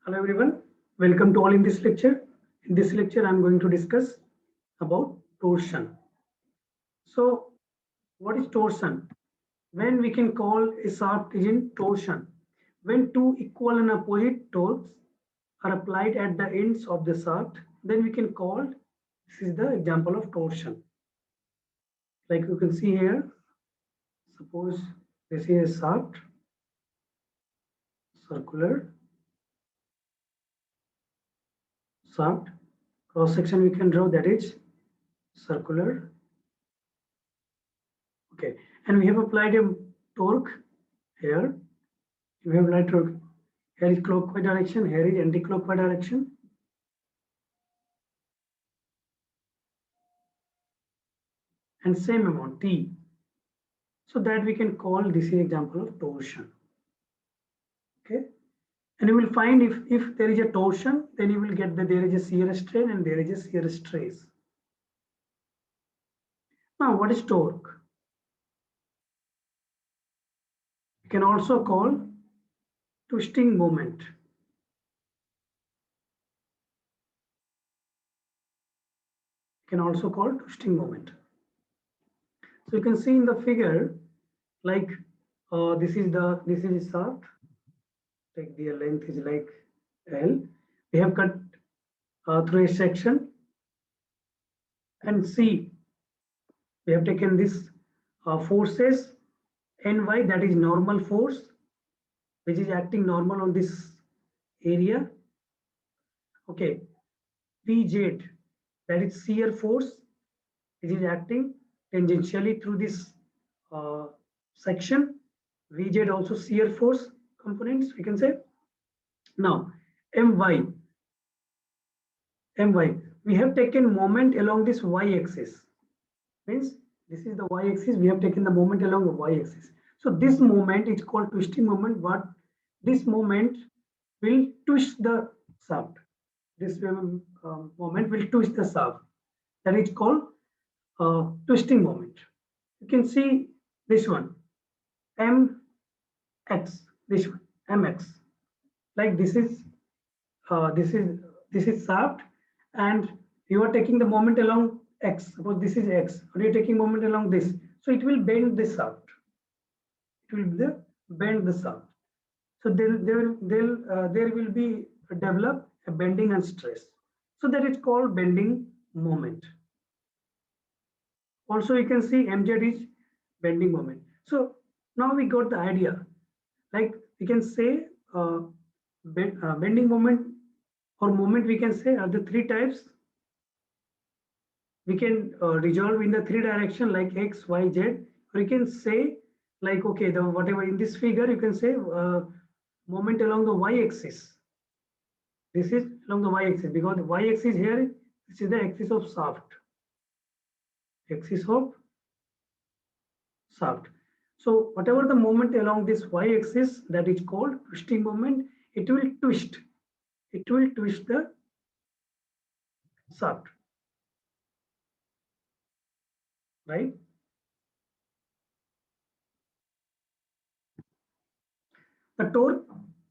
Hello everyone, welcome to all in this lecture. In this lecture, I am going to discuss about torsion. So, what is torsion? When we can call a shaft is in torsion. When two equal and opposite torques are applied at the ends of the shaft, then we can call this is the example of torsion. Like you can see here, suppose this is a shaft, circular shaft, cross section we can draw that is circular. Okay, and we have applied a torque here. We have applied torque. Here is clockwise direction, here is anti-clockwise direction. And same amount, T. So that we can call this is example of torsion. Okay, and you will find if there is a torsion, then you will get that there is a shear strain and there is a shear stress. Now, what is torque? You can also call twisting moment. You can also call twisting moment. So you can see in the figure, like this is shaft. Like the length is like L. We have cut through a section, and see we have taken this forces Ny, that is normal force, which is acting normal on this area. Okay, Vz, that is shear force, which is acting tangentially through this section. Vz also shear force components, we can say. Now, My, we have taken moment along this y-axis. Means this is the y-axis, we have taken the moment along the y-axis. So this moment is called twisting moment. What this moment will twist the shaft. This moment will twist the shaft. That is called twisting moment. You can see this one, mx, this one, mx. Like this is shaft, and you are taking the moment along x. Suppose this is x, and you are taking moment along this, so it will bend this shaft. It will bend the shaft. So there will be develop a bending and stress. So that is called bending moment. Also, you can see mz is bending moment. So now we got the idea. Like we can say bending moment or moment, we can say are the three types. We can resolve in the three direction like x, y, z, or you can say like, okay, the whatever in this figure, you can say moment along the y-axis. This is along the y-axis because the y-axis here, this is the axis of shaft. Axis of shaft. So whatever the moment along this y-axis, that is called twisting moment. It will twist. It will twist the shaft. Right? The torque,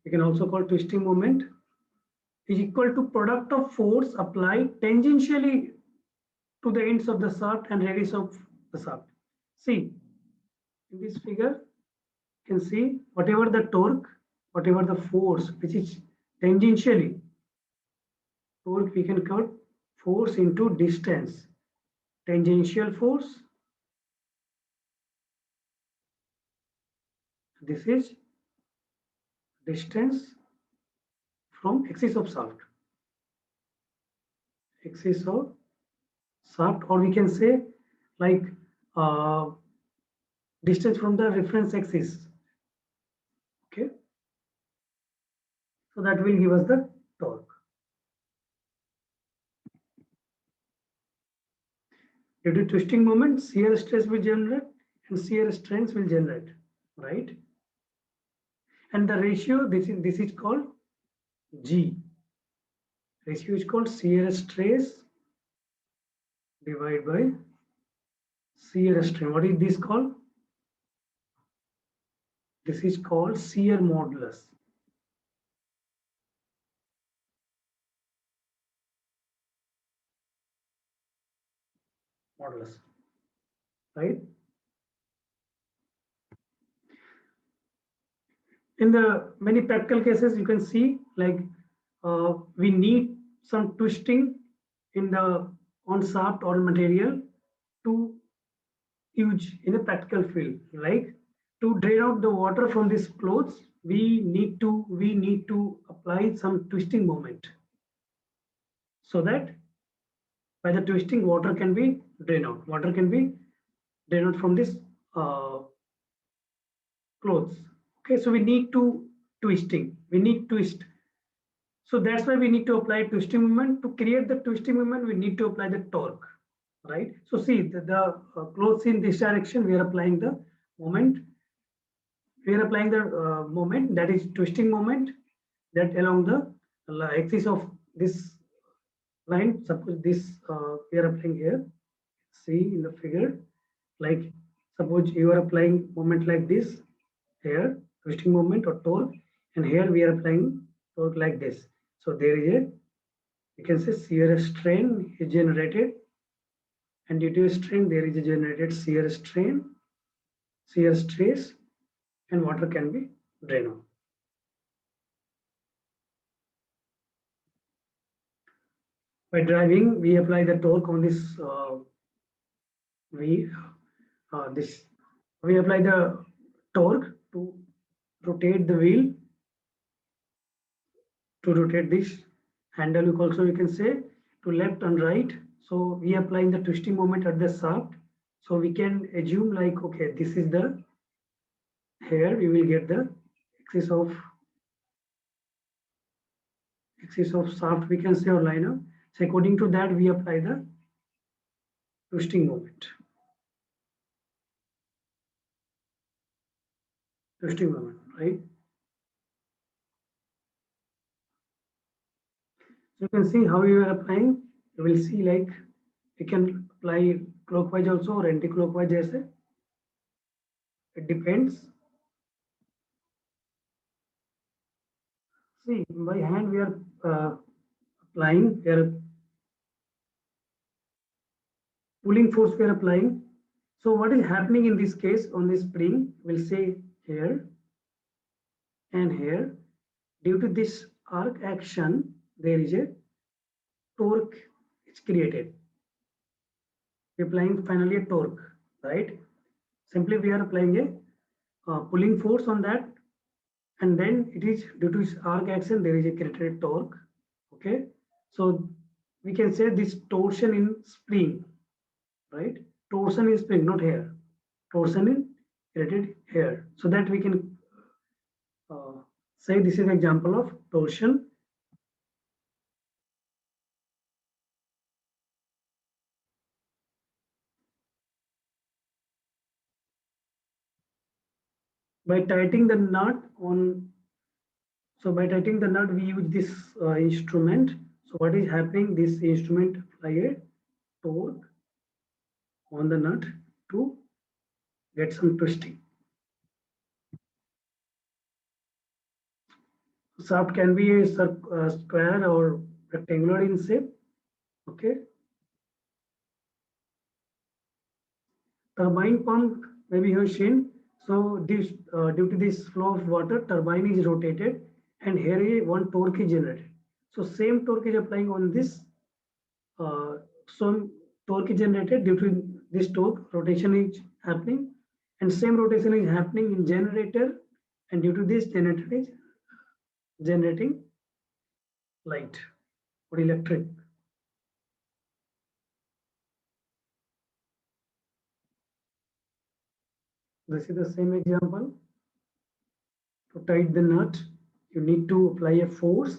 we can also call twisting moment, is equal to product of force applied tangentially to the ends of the shaft and radius of the shaft. See, in this figure, you can see whatever the torque, whatever the force, which is tangentially, torque we can call force into distance. Tangential force, this is distance from axis of shaft. Axis of shaft, or we can say like distance from the reference axis. Okay, so that will give us the torque. Due to twisting moment, shear stress will generate and shear strength will generate, right? And the ratio, this is called G. Ratio is called shear stress divided by shear strain. What is this called? This is called shear modulus. right? In the many practical cases, you can see like we need some twisting in the on shaft or material to use in a practical field. Like to drain out the water from these clothes, we need to apply some twisting moment so that by the twisting water can be drained out. Water can be drained out from this uh, clothes. Okay, so we need to twisting. We need twist. So that's why we need to apply twisting moment. To create the twisting moment, we need to apply the torque, right? So see the clothes in this direction, we are applying the moment. We are applying the moment, that is twisting moment, that along the axis of this line. Suppose this we are applying here. See in the figure, like suppose you are applying moment like this here, twisting moment or torque, and here we are applying torque like this. So there is a, you can say, shear strain is generated, and due to strain there is a generated shear strain, shear stress, and water can be drained out. By driving, we apply the torque on this we this we apply the torque to rotate the wheel, to rotate this handle also, you can say, to left and right. So we applying the twisting moment at the shaft. So we can assume like, okay, this is the, here we will get the axis of shaft, we can say, or liner. So according to that, we apply the twisting moment. Twisting moment, right? So you can see how you are applying. You will see like you can apply clockwise also or anti-clockwise जैसे. It depends. See, by hand we are applying, we are pulling force we are applying. So what is happening in this case on this spring, we'll say here and here, due to this arc action, there is a torque is created. We're applying finally a torque, right? Simply we are applying a pulling force on that, and then it is due to its arc action, there is a created torque. Okay, so we can say this torsion in spring, right? Torsion in spring, not here. Torsion in created here, so that we can say this is an example of torsion. By tightening the nut on, so by tightening the nut, we use this instrument. So what is happening? This instrument apply a torque on the nut to get some twisting. Shaft can be a square or rectangular in shape. Okay. Turbine pump maybe you have seen. So this due to this flow of water, turbine is rotated, and here one torque is generated. So same torque is applying on this. Some torque is generated due to this torque, rotation is happening, and same rotation is happening in generator, and due to this generator is generating light or electric. This is the same example. To tighten the nut, you need to apply a force,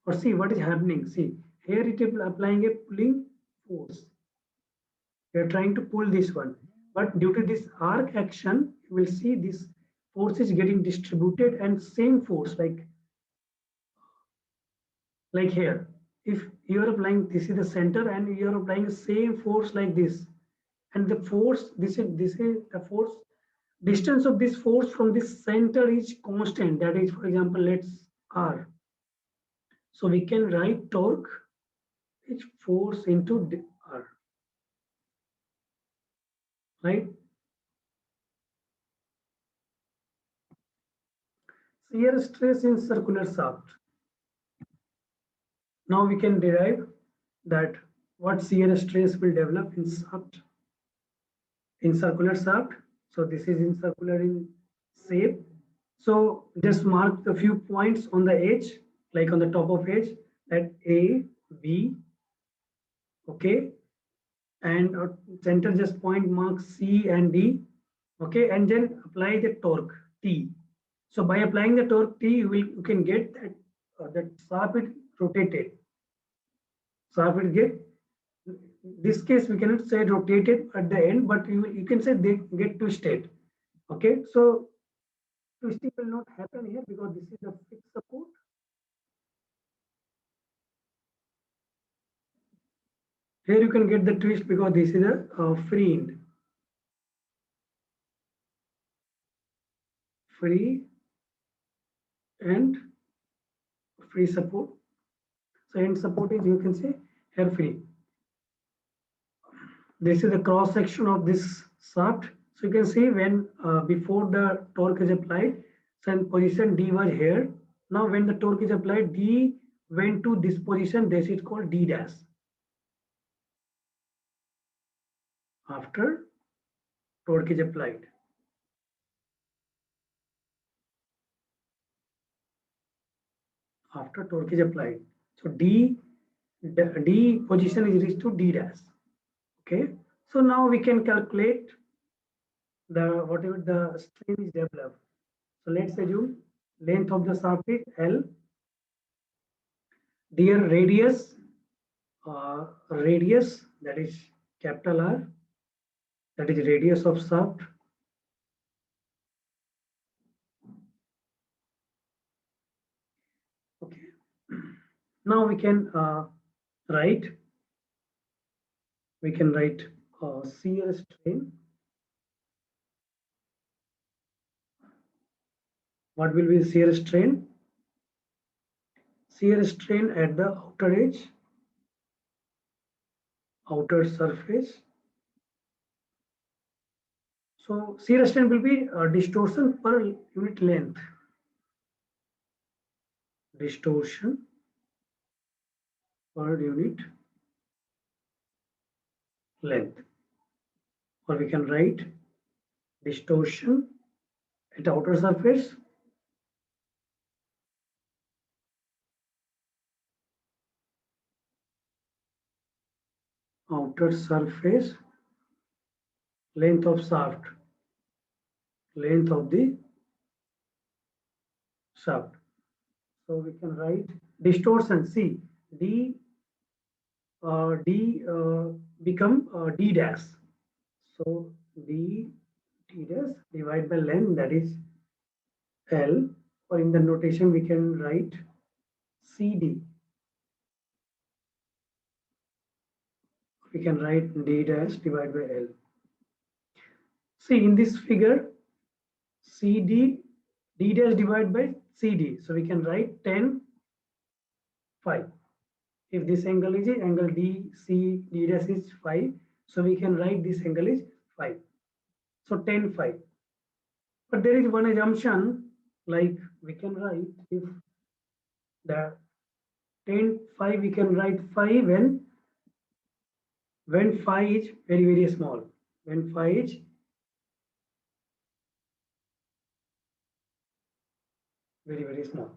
or see what is happening. See, here it is applying a pulling force. We are trying to pull this one, but due to this arc action, you will see this force is getting distributed, and same force like here. If you are applying, this is the center, and you are applying the same force like this, and the force, this is the force, distance of this force from this center is constant, that is, for example, let's r. So we can write torque is force into r, right? Shear stress in circular shaft. Now we can derive that what shear stress will develop in shaft, in circular shaft. So this is in circular in shape. So just mark the few points on the edge, like on the top of edge, that A, B, okay, and center just point mark C and D, okay, and then apply the torque T. So by applying the torque T, you can get that that shaft is rotated. Shaft will get, this case we cannot say rotated at the end, but you can say they get twisted. Okay, so twisting will not happen here because this is a fixed support. Here you can get the twist because this is a free end. Free and free support. So end support is, you can say, here free. This is the cross section of this shaft. So you can see when before the torque is applied, so position D was here. Now when the torque is applied, D went to this position. This is called D dash. After torque is applied. After torque is applied. So D position is reached to D dash. Okay. So now we can calculate the whatever the strain is developed. So let's assume length of the shaft is L. Their radius, that is capital R, that is radius of shaft. Okay. Now we can write. We can write shear strain. What will be shear strain? Shear strain at the outer edge, outer surface. So shear strain will be distortion per unit length. Distortion per unit length. Or we can write distortion at outer surface length of shaft, length of the shaft. So we can write distortion. See, D become D dash. So D dash divided by length, that is L, or in the notation we can write CD. We can write D dash divided by L. See, in this figure, CD, D dash divided by CD. So we can write 10, 5. If this angle is angle DC, D dash is 5. So we can write this angle is 5. So 10, 5. But there is one assumption, like we can write if the 10, 5, we can write 5 when phi is very, very small. When phi is very, very small.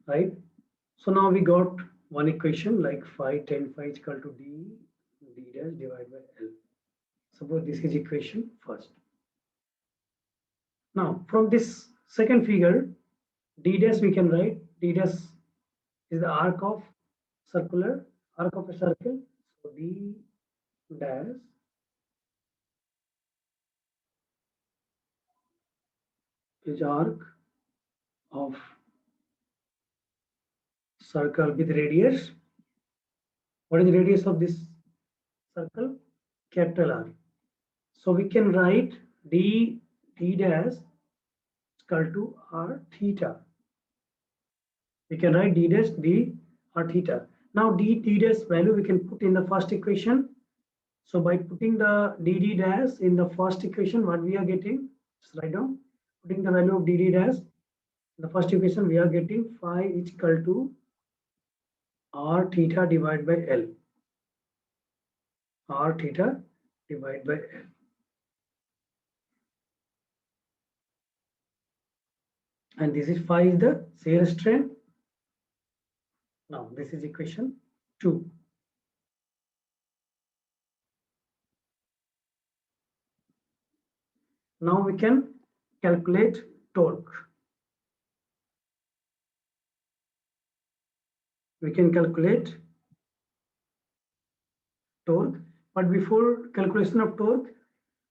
Right? So now we got one equation like phi 10 phi is equal to D dash divided by L. Suppose this is equation first. Now from this second figure, D dash we can write D dash is the arc of a circle. So D dash is arc of circle with radius. What is the radius of this circle? Capital R. So we can write D dash equal to R theta. We can write D dash D R theta. Now D dash value we can put in the first equation. So by putting the D dash in the first equation, what we are getting? Just write down Putting the value of dd dash, the first equation we are getting phi is equal to r theta divided by L. R theta divided by L. And this is phi is the shear strain. Now this is equation 2. Now we can calculate torque. We can calculate torque, but before calculation of torque,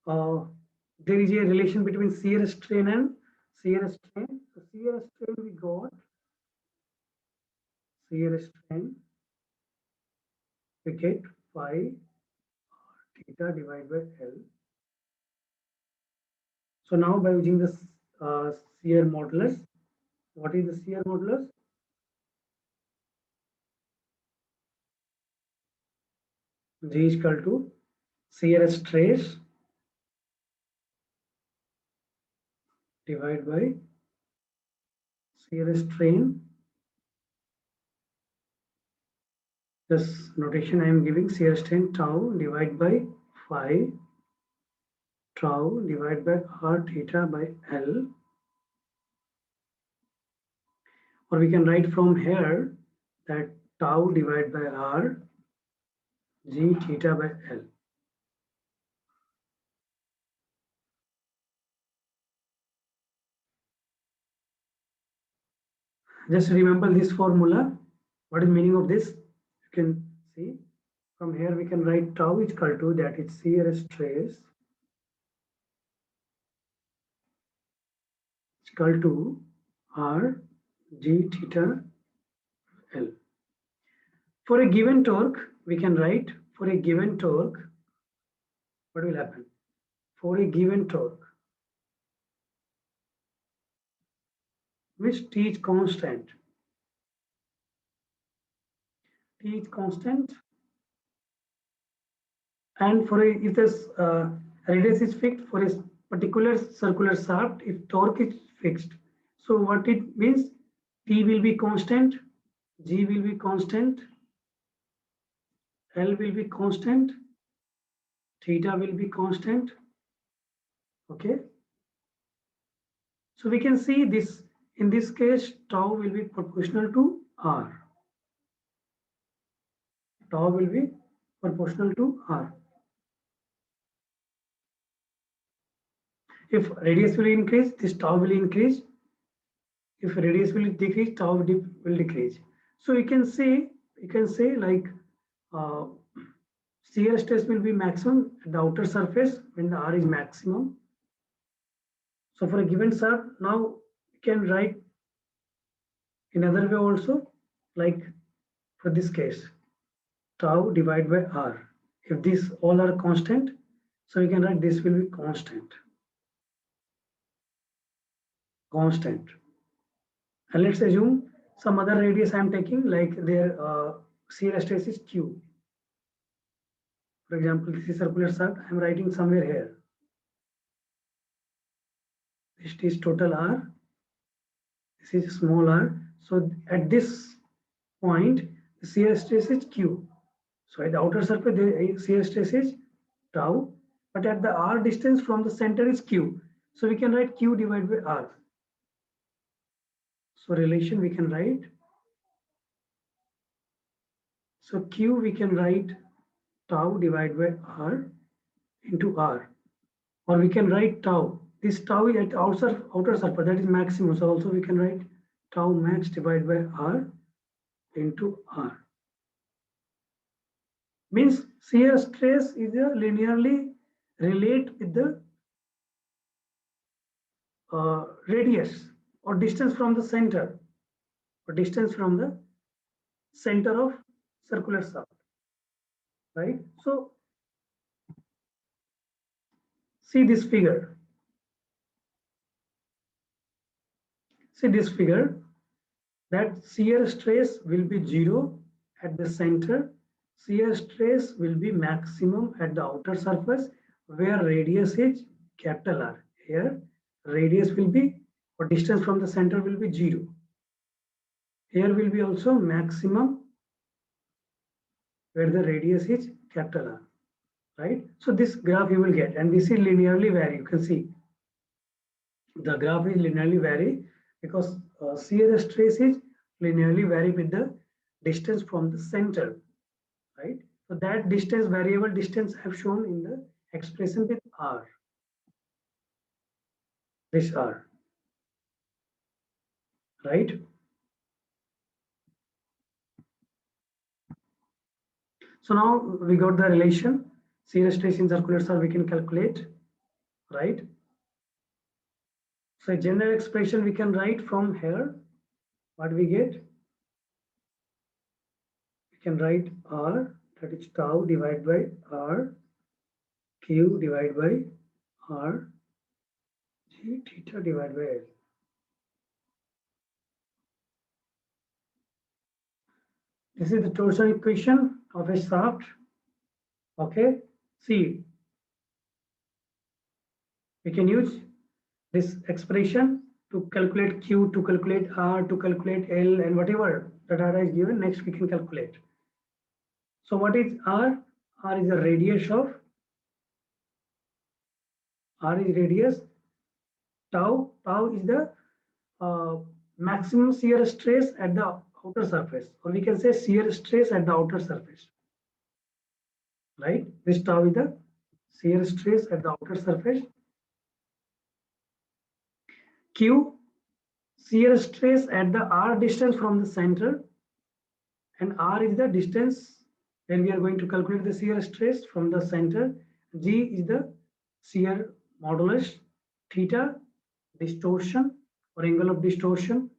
there is a relation between shear strain and shear strain. So shear strain we got shear strain, we get phi theta divided by L. So now by using this shear modulus, what is the shear modulus? G is equal to shear stress divided by shear strain. This notation I am giving, shear strain tau divided by phi tau divided by r theta by L. Or we can write from here that tau divided by r g theta by L. Just remember this formula. What is meaning of this? You can see from here we can write tau is equal to, that is shear stress is equal to r g theta L. For a given torque, we can write for a given torque, what will happen? For a given torque, which T is constant. T is constant, and for a, if this radius is fixed for a particular circular shaft, if torque is fixed, so what it means, T will be constant, G will be constant, L will be constant, theta will be constant. Okay, so we can see this, in this case tau will be proportional to R. Tau will be proportional to R. If radius will increase, this tau will increase. If radius will decrease, tau will decrease. So you can say like shear stress will be maximum at the outer surface when the R is maximum. So for a given shaft, now you can write in another way also, like for this case, tau divided by R. If these all are constant, so you can write this will be constant. Constant. And let's assume some other radius I am taking, like their shear stress is Q. For example, this is circular shaft, I am writing somewhere here. This is total R, this is small r. So at this point, the shear stress is Q. So at the outer surface, the shear stress is tau, but at the R distance from the center is Q. So we can write Q divided by R. So relation we can write. So Q we can write tau divided by R into R. Or we can write tau. This tau is at outer surface, that is maximum. So also we can write tau max divided by R into R. Means shear stress is a linearly relate with the radius or distance from the center, or distance from the center of circular shaft, right? So see this figure. See this figure, that shear stress will be 0 at the center. Shear stress will be maximum at the outer surface where radius is capital R. Here radius will be, or distance from the center will be 0. Here will be also maximum where the radius is capital R, right? So this graph you will get, and this is linearly vary. You can see the graph is linearly vary because shear stress is linearly vary with the distance from the center, right? So that distance, variable distance, I have shown in the expression with R. This R, right? So now we got the relation. Shear stress in circular saw we can calculate, right? So a general expression we can write from here. What we get? We can write R, that is tau divided by R, Q divided by R, G theta divided by L. This is the torsion equation of a shaft. Okay, see, we can use this expression to calculate Q, to calculate R, to calculate L, and whatever the data is given, next we can calculate. So what is R? R is the radius of, R is radius, tau is the maximum shear stress at the outer surface, or we can say shear stress at the outer surface, right? This tau is the shear stress at the outer surface. Q, shear stress at the R distance from the center, and R is the distance when we are going to calculate the shear stress from the center. G is the shear modulus, theta, distortion or angle of distortion,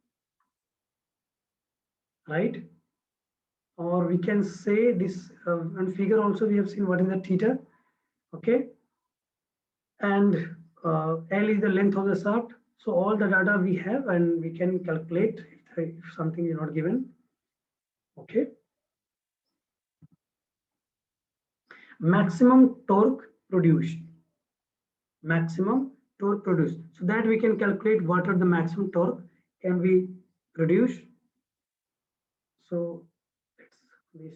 right? Or we can say this, and figure also we have seen what is the theta, okay? And L is the length of the shaft. So all the data we have, and we can calculate if something is not given, okay? Maximum torque produced. Maximum torque produced. So that we can calculate what are the maximum torque can be produced. So this.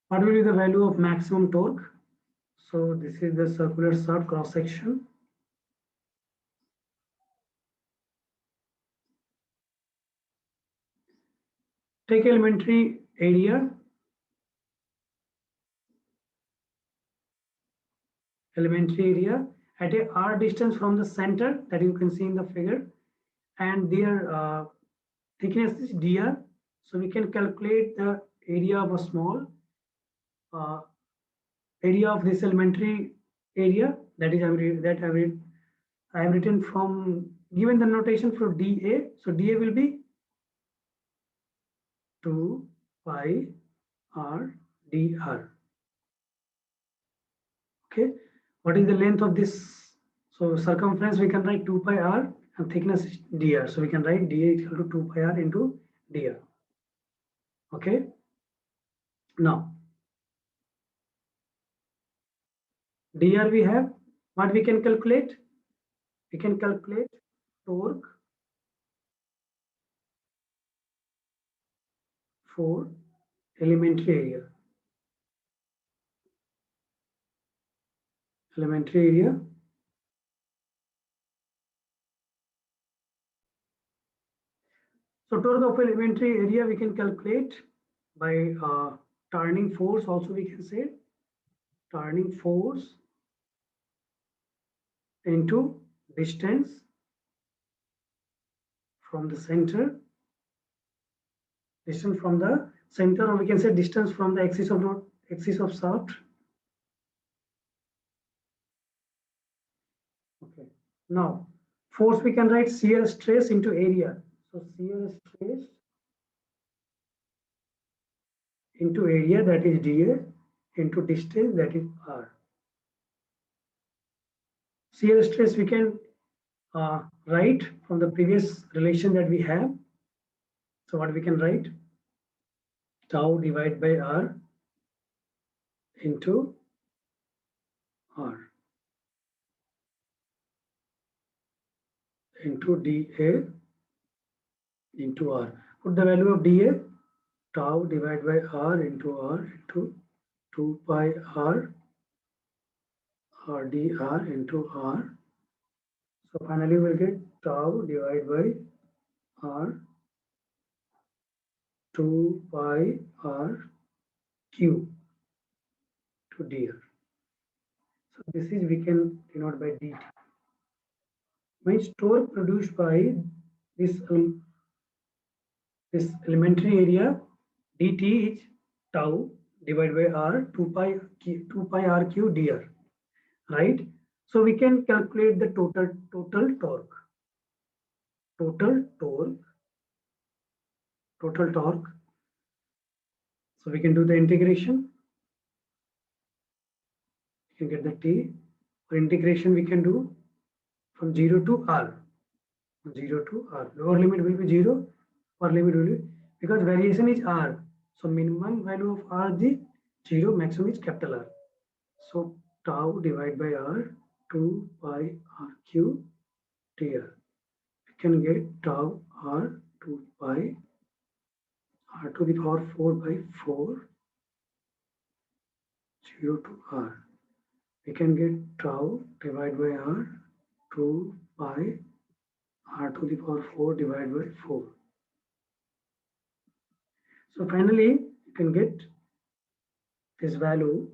What will be the value of maximum torque? So this is the circular shaft cross section. Take elementary area. Elementary area at a R distance from the center that you can see in the figure, and their thickness is dr. So we can calculate the area of a small area of this elementary area, that is I have written from, given the notation for dA. So dA will be 2 pi r dr. Okay, what is the length of this? So circumference we can write 2 pi r, and thickness is dr. So we can write dA is equal to 2 pi r into dr. Okay, now dr we have, what we can calculate? We can calculate torque for elementary area. Elementary area. So torque of elementary area we can calculate by turning force. Also we can say turning force into distance from the center. Distance from the center, or we can say distance from the axis of shaft. Okay. Now force we can write shear stress into area. So shear stress into area, that is dA, into distance, that is r. Shear stress we can write from the previous relation that we have. So what we can write? tau divided by R into R into dA into R. Put the value of dA, tau divided by R into 2 pi R dr into R. So finally we'll get tau divided by R 2 pi R Q to dr. So this is we can denote by dt. Means torque produced by this this elementary area dt is tau divided by R 2 pi R Q dr, right? So we can calculate the total torque. Total torque. So we can do the integration. You can get the T. For integration, we can do from 0 to R. 0 to R. Lower limit will be 0. Upper limit will be, because variation is R. So minimum value of R is 0, maximum is capital R. So tau divided by R 2 pi R Q dr. We can get tau R 2 pi R to the power 4 by 4 0 to R. We can get tau divided by R 2 pi R to the power 4 divided by 4. So finally, you can get this value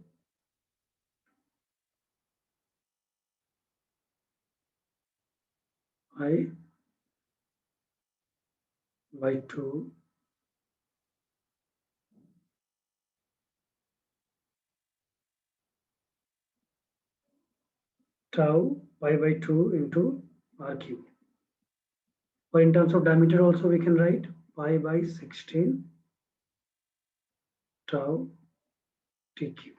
I by 2 tau pi by 2 into RQ. Or in terms of diameter also we can write pi by 16 tau TQ.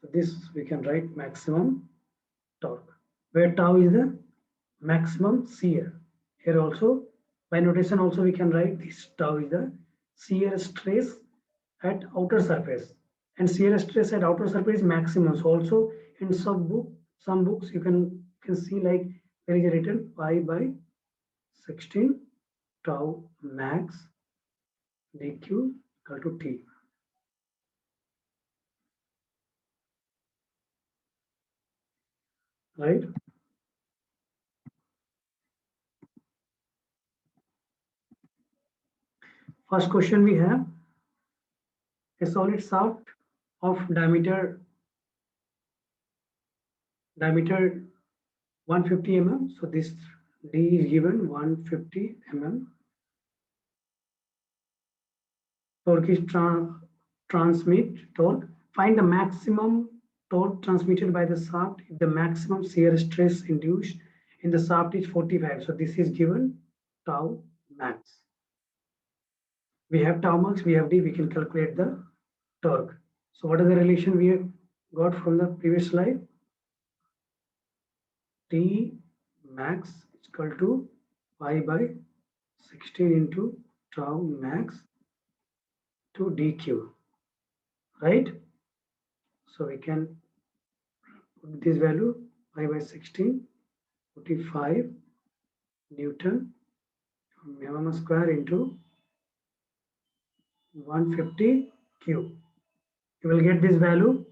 So this we can write maximum torque, where tau is the maximum shear. Here also by notation also we can write this tau is the shear stress at outer surface, and shear stress at outer surface is maximum. So also in some books you can see like there is a written pi by 16 tau max dq equal to T. Right? First question we have a solid shaft of diameter 150 mm. So this D is given 150 mm. Torque is transmit torque. Find the maximum torque transmitted by the shaft if the maximum shear stress induced in the shaft is 45. So this is given tau max. We have tau max, we have D, we can calculate the torque. So what is the relation we have got from the previous slide? T max is equal to pi by 16 into tau max to dq, right? So we can put this value pi by 16, 45 Newton mm square into 150 cube. You will get this value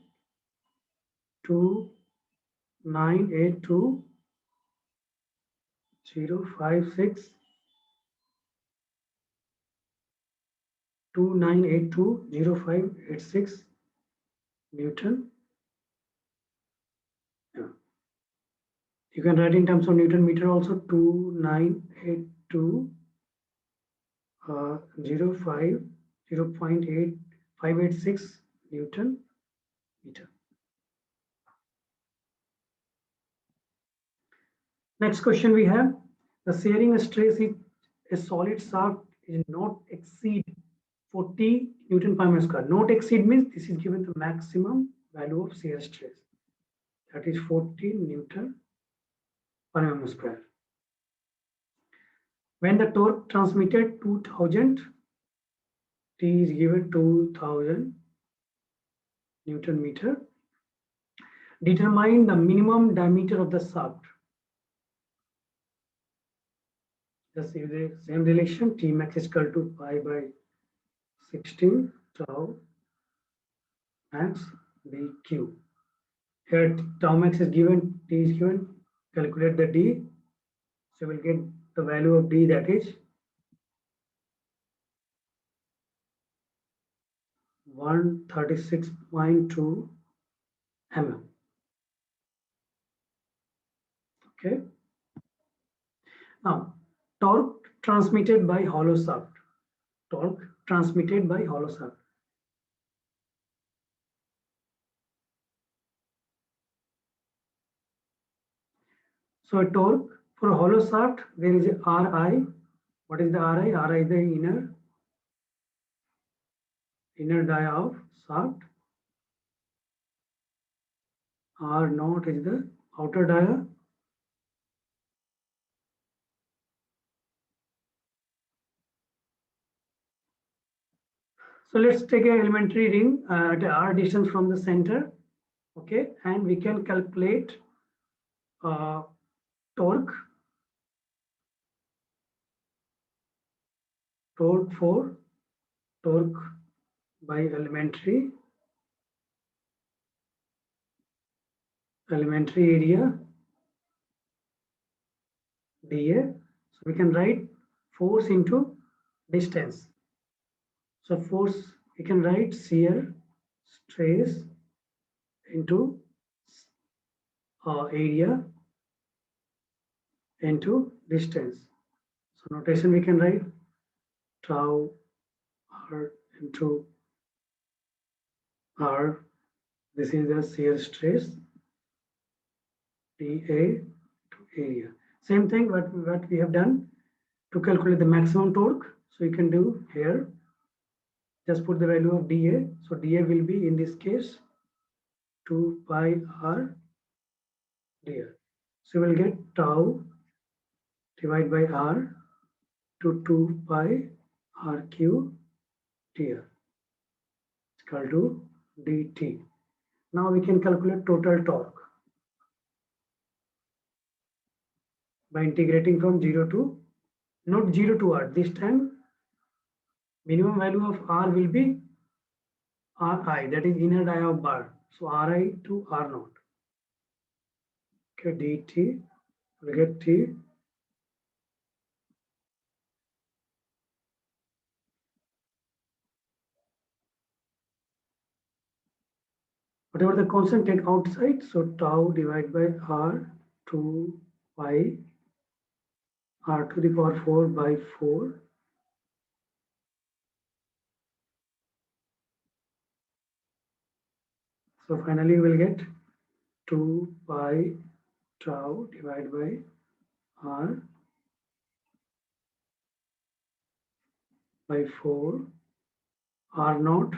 2982.056 2982.0586 Newton. Yeah. You can write in terms of Newton meter also 2982 0.8586 Newton meter. Next question we have, the shearing stress is a solid shaft is not exceed 40 Newton per meter square. Not exceed means this is given the maximum value of shear stress, that is 14 Newton per mm square. When the torque transmitted 2000, T is given 2000 Newton meter. Determine the minimum diameter of the shaft. Just use the same relation, T max is equal to pi by 16 tau max dq. Here tau max is given, T is given, calculate the D. So we'll get the value of D, that is 136.2 mm. Okay. Now, torque transmitted by hollow shaft. Torque transmitted by hollow shaft. So, a torque for a hollow shaft, there is a Ri. What is the Ri? Ri is the inner dia of shaft. R naught is the outer dia. So let's take an elementary ring at R distance from the center. Okay, and we can calculate torque. Torque by elementary area dA. So we can write force into distance. So force, we can write shear stress into area into distance. So notation we can write tau R into R. This is the shear stress dA to area. Same thing what we have done to calculate the maximum torque. So you can do here. Just put the value of dA. So dA will be in this case 2 pi R dA. So we'll get tau divided by R to 2 pi RQ dA equal to dt. Now we can calculate total torque by integrating from 0 to, not 0 to R. This time minimum value of R will be Ri, that is inner dia of bar. So Ri to R naught. Okay, dt, we get T. Whatever the constant, take outside. So tau divided by R 2 pi R to the power 4 by 4. So finally we will get 2 pi tau divided by R by 4 R naught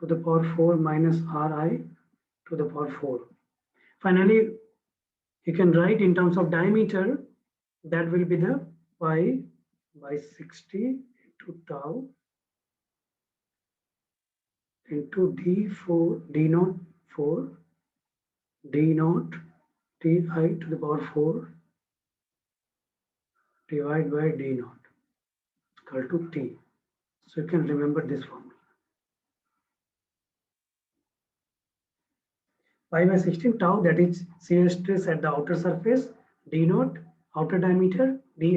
to the power 4 minus Ri to the power 4. Finally, you can write in terms of diameter, that will be the pi by 60 into tau into d4 d naught 4 d naught ti to the power 4 divided by d naught equal to t. So you can remember this formula. Pi by 16 tau, that is shear stress at the outer surface, d naught outer diameter, di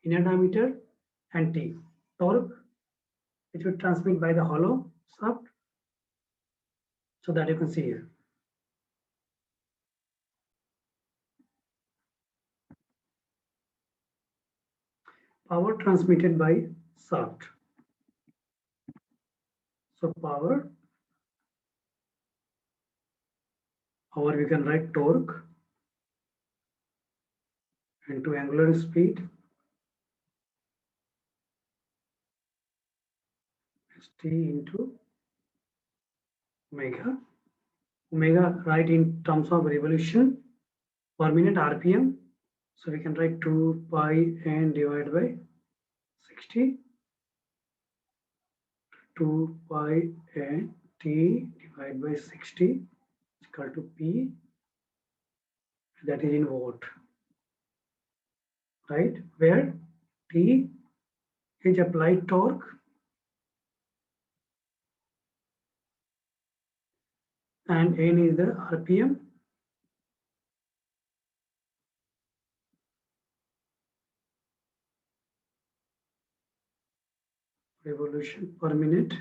inner diameter, and t torque which will transmit by the hollow shaft. So that you can see here. Power transmitted by shaft. So power, or we can write torque into angular speed is T into omega. Omega, write in terms of revolution per minute RPM. So we can write 2 pi n divided by 60. 2 pi n t divided by 60 is equal to P, that is in watt, right? Where T is applied torque and n is the RPM. Revolution per minute.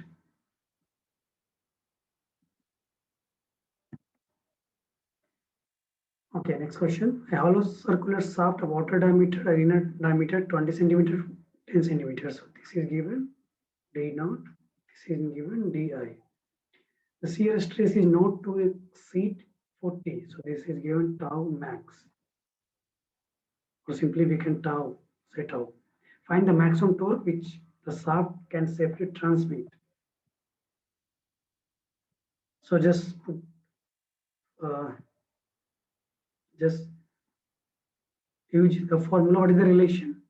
Okay, next question. A hollow circular shaft, a water diameter, a inner diameter 20 centimeter, 10 centimeters. So this is given D naught, this is given Di. The shear stress is not to exceed 40. So this is given tau max. Or simply we can tau, say tau. Find the maximum torque which the shaft can safely transmit. So just use the formula. What is the relation?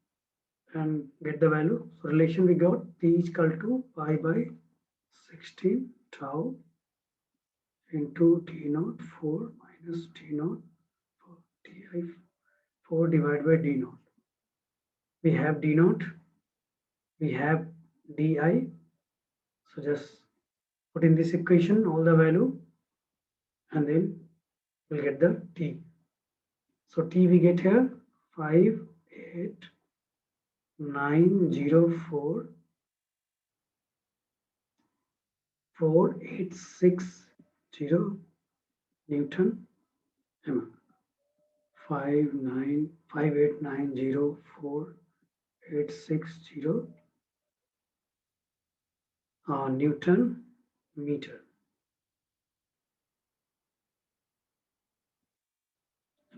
And get the value. So relation we got P is equal to pi by 16 tau into T naught 4 minus T naught 4 Ti 4 divided by D naught. We have D naught, we have Di. So just put in this equation all the value and then we'll get the T. So T we get here 58904 4860 Newton mm. 58904 Newton meter.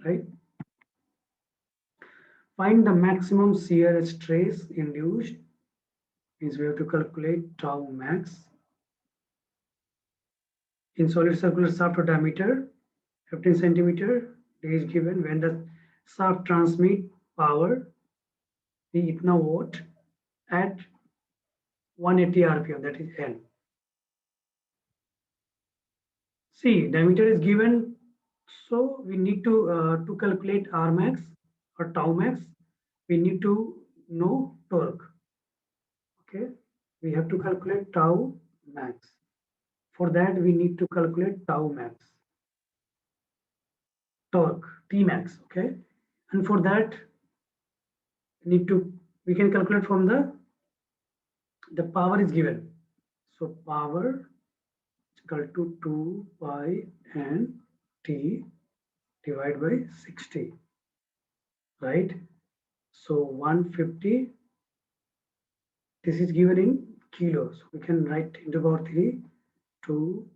Right? Find the maximum shear stress induced. Means we have to calculate tau max. In solid circular shaft diameter 15 centimeter, it is given when the shaft transmit power the itna watt at 180 RPM, that is N. See, diameter is given, so we need to calculate R max or tau max. We need to know torque. Okay, we have to calculate tau max. For that, we need to calculate tau max, torque, T max. Okay, and for that, we can calculate from the power is given. So power is equal to 2 pi n T divided by 60, right? So 150, this is given in kilos. We can write 10 to the power 3, 2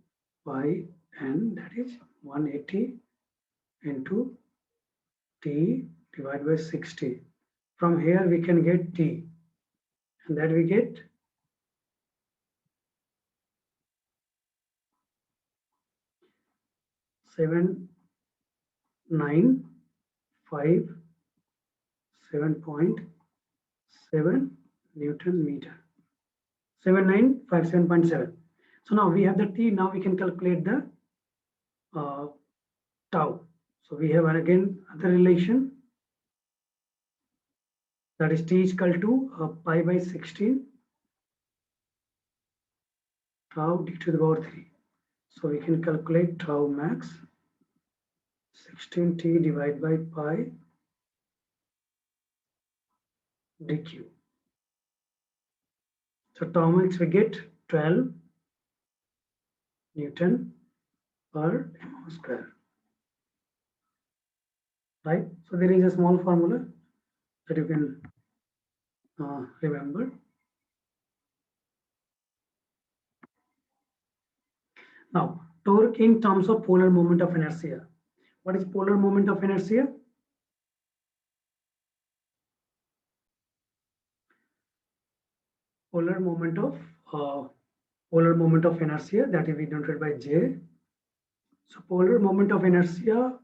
pi n, that is 180 into T divided by 60. From here we can get T, and that we get 7,957.7 Newton meter. 7957.7. So now we have the T. Now we can calculate the tau. So we have again other relation, that is T is equal to pi by 16 tau d to the power 3. So we can calculate tau max 16t divided by pi dq. So tau max we get 12 Newton per mm square. Right? So there is a small formula that you can remember. Now, torque in terms of polar moment of inertia. What is polar moment of inertia? Polar moment of inertia, that is denoted by J. So polar moment of inertia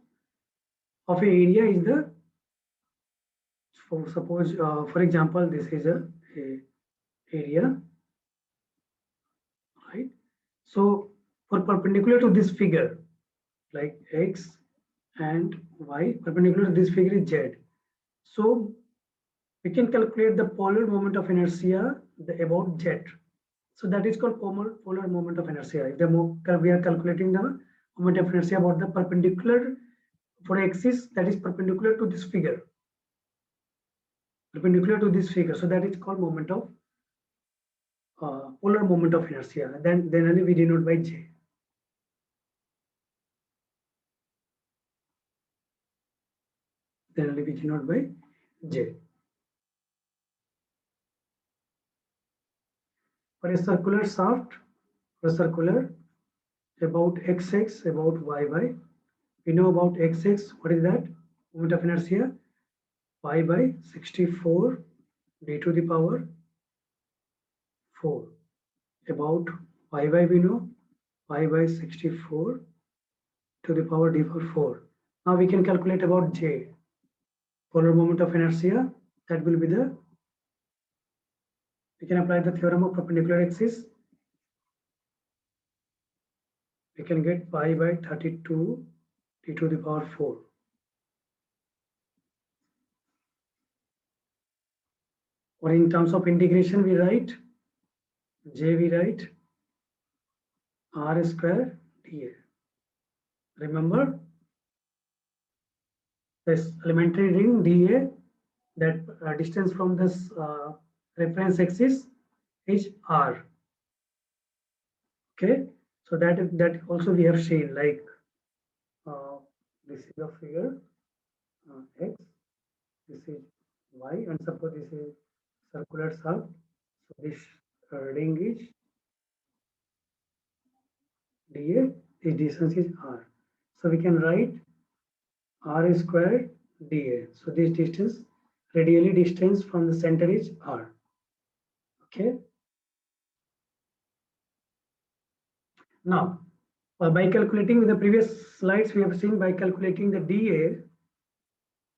of an area is the, suppose for example, this is a area, right? So for perpendicular to this figure, like x and y, perpendicular to this figure is z. So we can calculate the polar moment of inertia about z. So that is called polar moment of inertia. If we are calculating the moment of inertia about the perpendicular for axis that is perpendicular to this figure. Perpendicular to this figure. So that is called moment of polar moment of inertia. Then only we denote by J. Then only we denote by J. For a circular shaft, for a circular about xx, about yy, we know about xx. What is that? Moment of inertia y by 64 d to the power 4. About y we know y by 64 to the power d power 4. Now we can calculate about j, polar moment of inertia. That will be the, we can apply the theorem of perpendicular axis. We can get pi by 32 d to the power 4. Or in terms of integration, we write j, we write r square dA. Remember this elementary ring dA, that distance from this reference axis is r. Okay, so that also we have seen, like this is the figure x, this is y, and suppose this is circular shaft. So this ring is dA, this distance is r. So we can write r squared dA. So this distance, radially distance from the center is r. Okay. Now, by calculating, with the previous slides we have seen, by calculating the dA,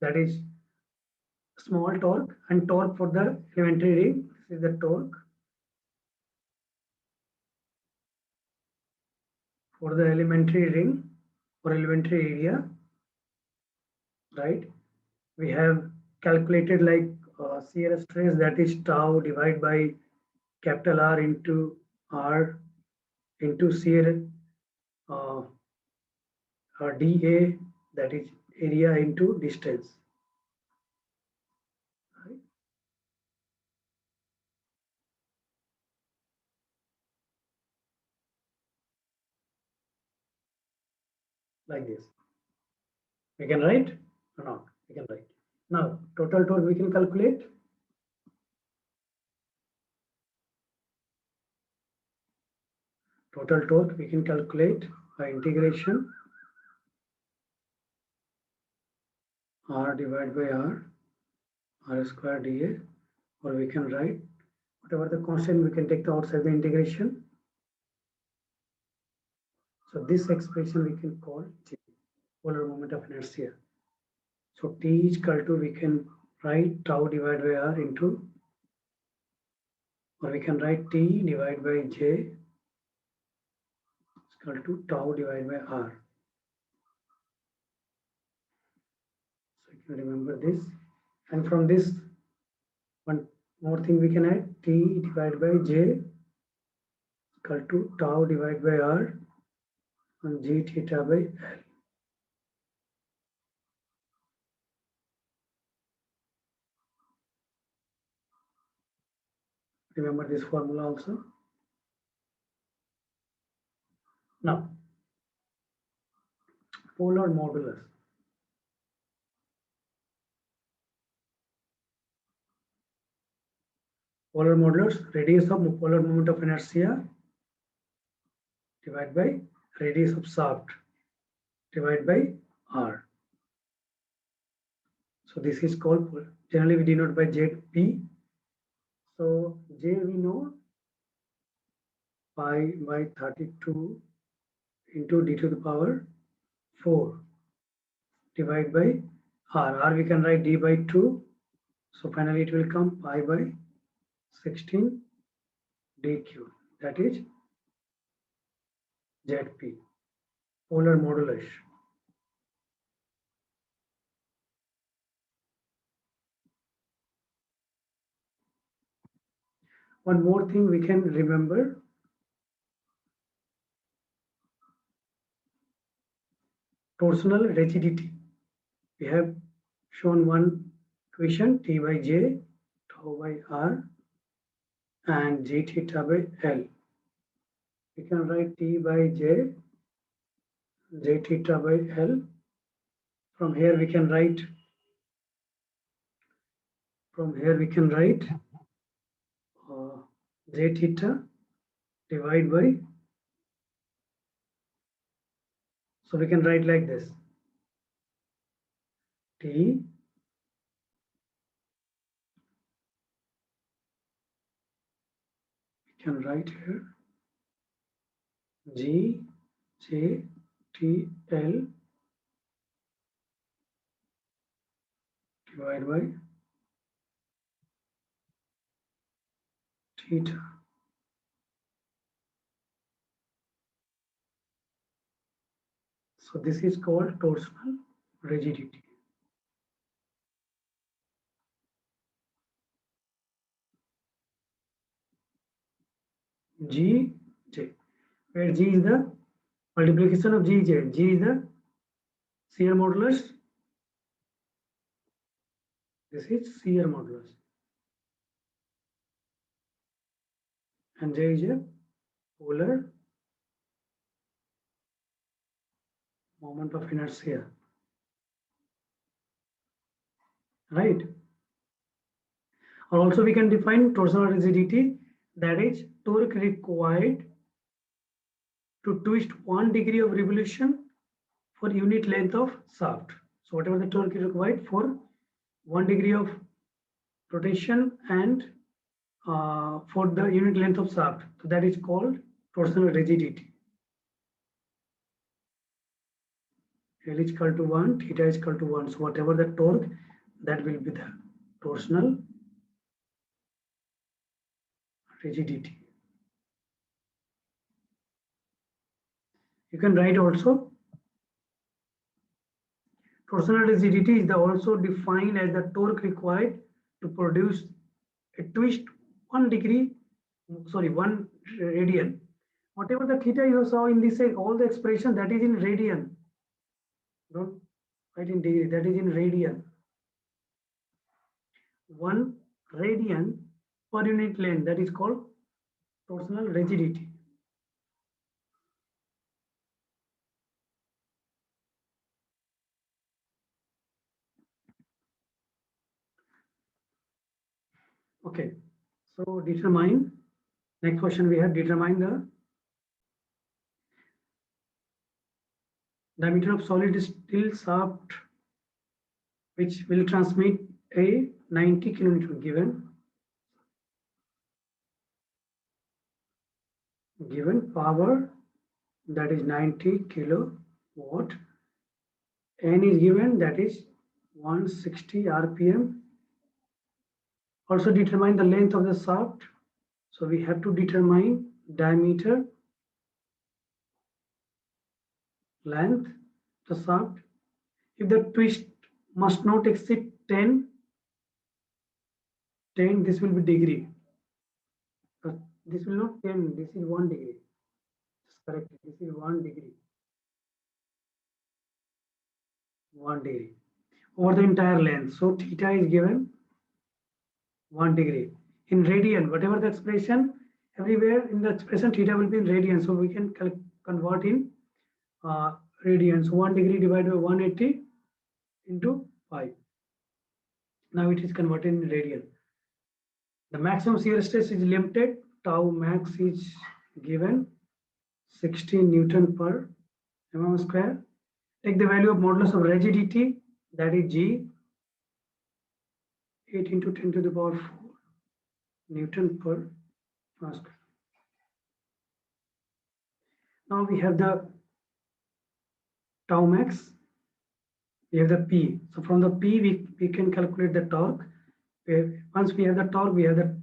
that is small torque, and torque for the elementary ring. This is the torque for the elementary ring or elementary area, right? We have calculated like shear stress, that is tau divided by capital R into R into shear dA, that is area into distance. Right? Like this. We can write or not? We can write. Now, total torque we can calculate. Total torque we can calculate by integration R divided by R square dA, or we can write whatever the constant, we can take the outside the integration. So this expression we can call J, polar moment of inertia. So T is equal to, we can write tau divided by R into, or we can write T divided by J is equal to tau divided by R. So you can remember this. And from this, one more thing we can add, T divided by J equal to tau divided by R and G theta by L. Remember this formula also. Now, polar modulus. Polar modulus, radius of polar moment of inertia divided by radius of shaft divided by R. So this is called, generally we denote by ZP. So J we know pi by 32 into d to the power 4 divided by r we can write d by 2. So finally it will come pi by 16 dq, that is Zp, polar modulus. One more thing we can remember, torsional rigidity. We have shown one equation, T by J, tau by R, and G theta by L. We can write T by J, J theta by L. From here we can write J theta divided by, so we can write like this, T we can write here G J T L divided by theta. So this is called torsional rigidity. G J, where G is the multiplication of G J. G is the shear modulus. This is shear modulus. And J is a polar moment of inertia. Right? Or also we can define torsional rigidity, that is torque required to twist 1 degree of revolution for unit length of shaft. So whatever the torque is required for 1 degree of rotation and for the unit length of shaft, so that is called torsional rigidity. L is equal to 1, theta is equal to 1. So whatever the torque, that will be the torsional rigidity. You can write also torsional rigidity is also defined as the torque required to produce a twist 1 radian. Whatever the theta you saw in this, all the expression, that is in radian. Don't write in degree, that is in radian. 1 radian per unit length, that is called torsional rigidity. Okay, so determine, next question we have, determine the diameter of solid steel shaft which will transmit a 90 kilometer given power, that is 90 kilowatt. N is given, that is 160 RPM. Also determine the length of the shaft. So we have to determine diameter, length, the shaft. If the twist must not exceed 10, this will be degree. But this will not 10, this is 1 degree. Just correct it. This is 1 degree. 1 degree over the entire length. So theta is given 1 degree. In radian, whatever the expression, everywhere in the expression theta will be in radian. So we can convert in radians. 1 degree divided by 180 into 5. Now it is converted in radian. The maximum shear stress is limited. Tau max is given 16 Newton per mm square. Take the value of modulus of rigidity, that is G, 8 into 10 to the power 4 Newton per mm square. Now we have the tau max, we have the P. So from the P, we can calculate the torque. Once we have the torque, we have the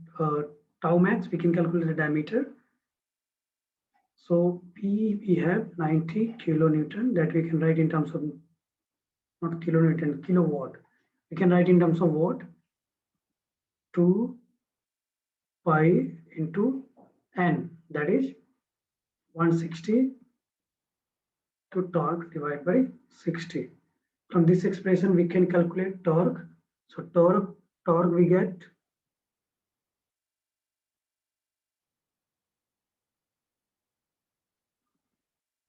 tau max, we can calculate the diameter. So P, we have 90 kilonewton that we can write in terms of, not kilonewton, kilowatt. We can write in terms of watt, 2 pi into N, that is 160 to torque divided by 60. From this expression, we can calculate torque. So torque we get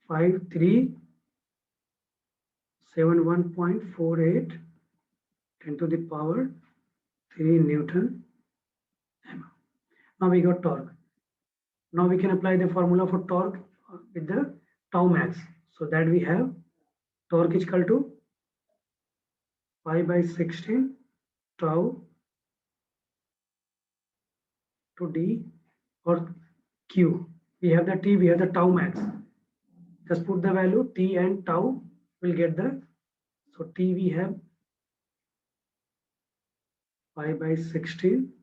five 371.48 10 to the power 3 Newton. Now we got torque. Now we can apply the formula for torque with the tau max. So that we have torque is equal to pi by 16 tau to d or q. We have the t, we have the tau max. Just put the value t and tau will get the, so t we have pi by 16,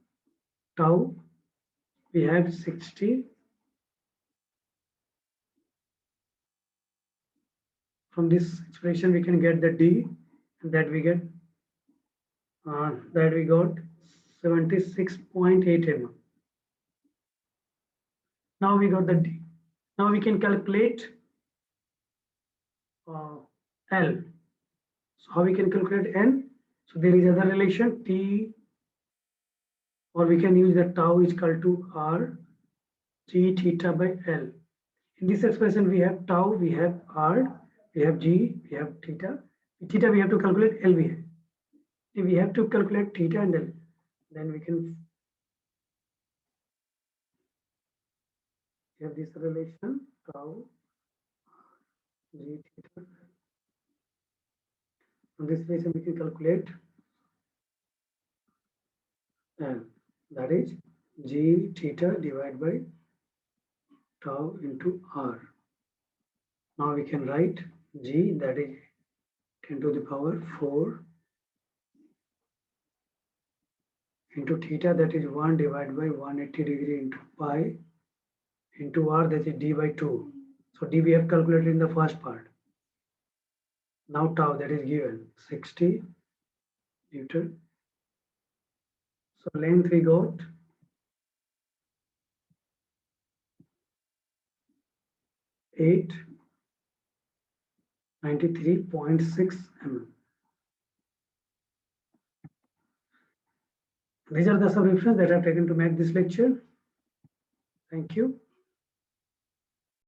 tau we have 60. From this expression we can get the d, and that we get that we got 76.8 mm. Now we got the d. Now we can calculate L. So how we can calculate N? So there is other relation T, or we can use the tau is equal to R G theta by L. In this expression we have tau, we have R, we have G, we have theta. Theta we have to calculate, L we have. If we have to calculate theta and L, then we can have this relation tau G theta. On this basis we can calculate L, that is G theta divided by tau into R. Now we can write G, that is 10 to the power 4 into theta, that is 1 divided by 180 degree into pi into R, that is d by 2. So d we have calculated in the first part. Now tau, that is given 60 Newton. So length we got 893.6 mm. These are the solutions that I have taken to make this lecture. Thank you.